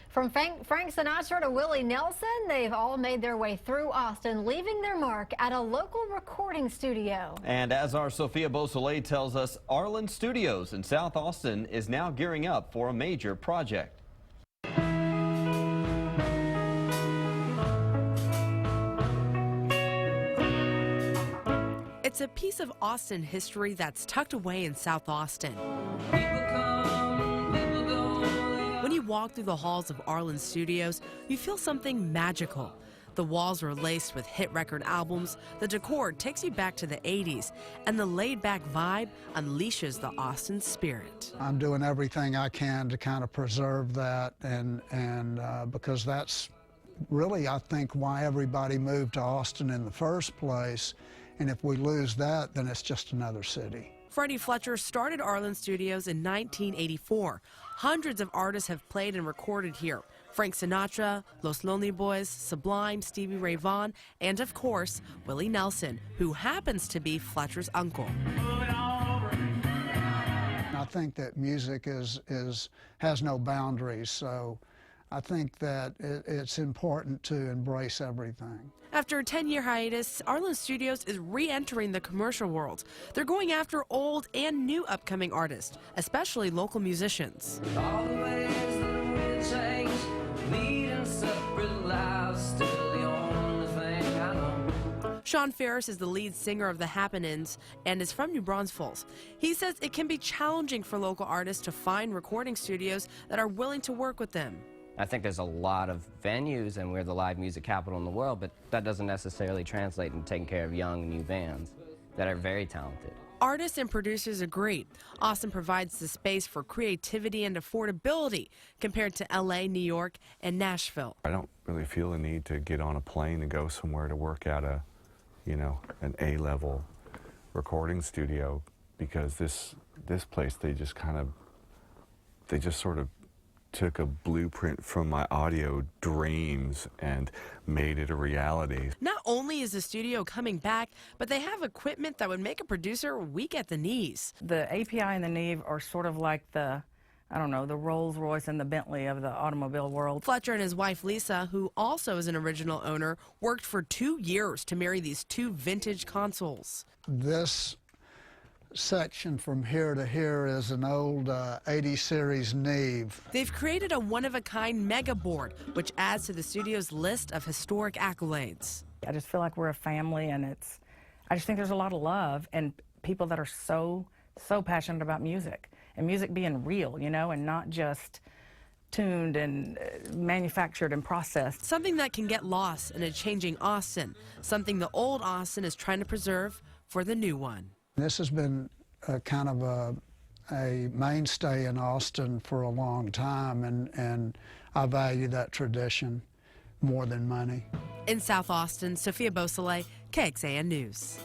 From Frank Sinatra to Willie Nelson, they've all made their way through Austin, leaving their mark at a local recording studio. And as our Sophia Beausoleil tells us, Arlyn Studios in South Austin is now gearing up for a major project. It's a piece of Austin history that's tucked away in South Austin. When you walk through the halls of Arlyn Studios, you feel something magical. The walls are laced with hit record albums, the decor takes you back to the 80s, and the laid-back vibe unleashes the Austin spirit. I'm doing everything I can to kind of preserve that, and because that's really, I think, why everybody moved to Austin in the first place. And if we lose that, then it's just another city. Freddie Fletcher started Arlyn Studios in 1984. Hundreds of artists have played and recorded here. Frank Sinatra, Los Lonely Boys, Sublime, Stevie Ray Vaughan, and of course, Willie Nelson, who happens to be Fletcher's uncle. I think that music has no boundaries, so I think that it's important to embrace everything. After a 10-year hiatus, Arlyn Studios is re-entering the commercial world. They're going after old and new upcoming artists, especially local musicians. All the ways that the wind change, leading separate lives, still the only thing I know. Sean Ferris is the lead singer of the Happenings and is from New Braunfels. He says it can be challenging for local artists to find recording studios that are willing to work with them. I think there's a lot of venues, and we're the live music capital in the world, but that doesn't necessarily translate into taking care of young, new bands that are very talented. Artists and producers agree. Austin provides the space for creativity and affordability compared to LA, New York, and Nashville. I don't really feel the need to get on a plane and go somewhere to work at an A-level recording studio, because this place, they just sort of took a blueprint from my audio dreams and made it a reality. Not only is the studio coming back, but they have equipment that would make a producer weak at the knees. The API and the Neve are sort of like the Rolls Royce and the Bentley of the automobile world. Fletcher and his wife Lisa, who also is an original owner, worked for 2 years to marry these two vintage consoles. This section from here to here is an old 80 series Neve. They've created a one-of-a-kind mega board, which adds to the studio's list of historic accolades. I just feel like we're a family, and I just think there's a lot of love and people that are so passionate about music, and music being real, and not just tuned and manufactured and processed. Something that can get lost in a changing Austin, something the old Austin is trying to preserve for the new one. This has been kind of a mainstay in Austin for a long time, and I value that tradition more than money. In South Austin, Sophia Beausoleil, KXAN News.